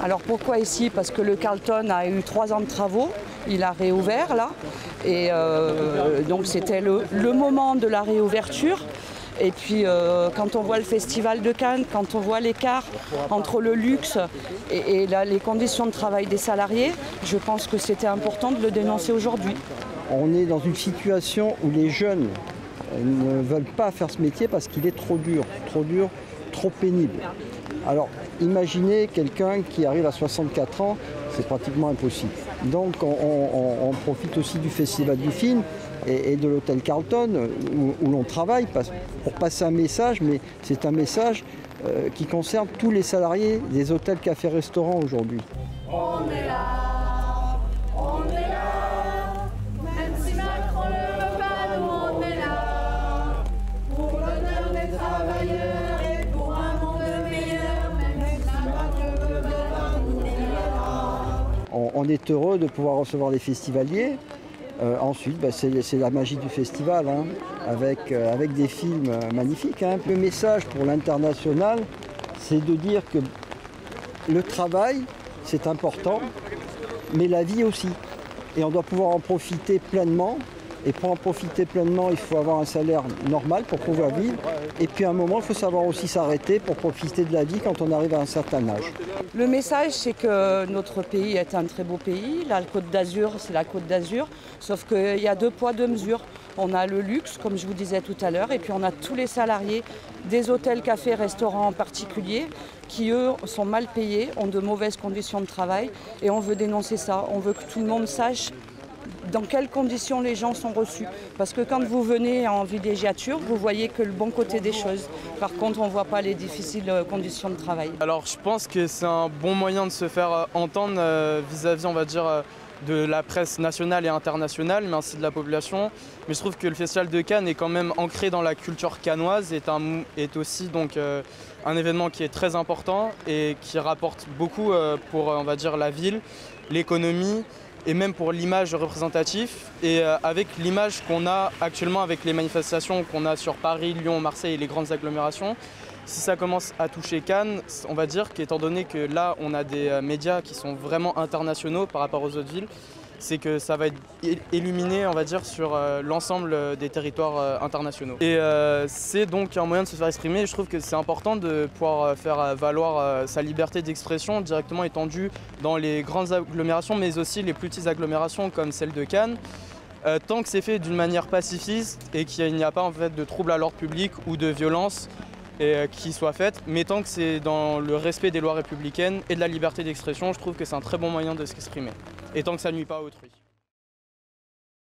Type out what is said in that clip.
Alors pourquoi ici? Parce que le Carlton a eu 3 ans de travaux, il a réouvert là, et donc c'était le moment de la réouverture. Et puis quand on voit le Festival de Cannes, quand on voit l'écart entre le luxe et les conditions de travail des salariés, je pense que c'était important de le dénoncer aujourd'hui. On est dans une situation où les jeunes ne veulent pas faire ce métier parce qu'il est trop dur, trop pénible. Alors imaginez quelqu'un qui arrive à 64 ans, c'est pratiquement impossible. Donc on profite aussi du Festival du film et de l'hôtel Carlton où l'on travaille pour passer un message, mais c'est un message qui concerne tous les salariés des hôtels, cafés, restaurants aujourd'hui. On est là, même si Macron ne veut pas, nous on est là, pour l'honneur des travailleurs et pour un monde meilleur, même si Macron ne veut pas, nous on est là. On est heureux de pouvoir recevoir les festivaliers. Ensuite, c'est la magie du festival, hein, avec des films magnifiques. Hein. Le message pour l'international, c'est de dire que le travail, c'est important, mais la vie aussi. Et on doit pouvoir en profiter pleinement. Et pour en profiter pleinement, il faut avoir un salaire normal pour pouvoir vivre. Et puis à un moment, il faut savoir aussi s'arrêter pour profiter de la vie quand on arrive à un certain âge. Le message, c'est que notre pays est un très beau pays. La Côte d'Azur, c'est la Côte d'Azur. Sauf qu'il y a 2 poids, 2 mesures. On a le luxe, comme je vous disais tout à l'heure, et puis on a tous les salariés des hôtels, cafés, restaurants en particulier, qui eux sont mal payés, ont de mauvaises conditions de travail. Et on veut dénoncer ça. On veut que tout le monde sache dans quelles conditions les gens sont reçus. Parce que quand vous venez en villégiature, vous voyez que le bon côté des choses. Par contre, on ne voit pas les difficiles conditions de travail. Alors je pense que c'est un bon moyen de se faire entendre vis-à-vis, on va dire, de la presse nationale et internationale, mais ainsi de la population. Mais je trouve que le Festival de Cannes est quand même ancré dans la culture cannoise, est aussi donc un événement qui est très important et qui rapporte beaucoup pour, on va dire, la ville, l'économie, et même pour l'image représentative. Et avec l'image qu'on a actuellement avec les manifestations qu'on a sur Paris, Lyon, Marseille et les grandes agglomérations, si ça commence à toucher Cannes, on va dire qu'étant donné que là on a des médias qui sont vraiment internationaux par rapport aux autres villes, c'est que ça va être illuminé, on va dire, sur l'ensemble des territoires internationaux. Et c'est donc un moyen de se faire exprimer. Je trouve que c'est important de pouvoir faire valoir sa liberté d'expression directement étendue dans les grandes agglomérations, mais aussi les plus petites agglomérations comme celle de Cannes. Tant que c'est fait d'une manière pacifiste et qu'il n'y a pas en fait de trouble à l'ordre public ou de violence qui soit faite, mais tant que c'est dans le respect des lois républicaines et de la liberté d'expression, je trouve que c'est un très bon moyen de s'exprimer. Et tant que ça ne nuit pas à autrui.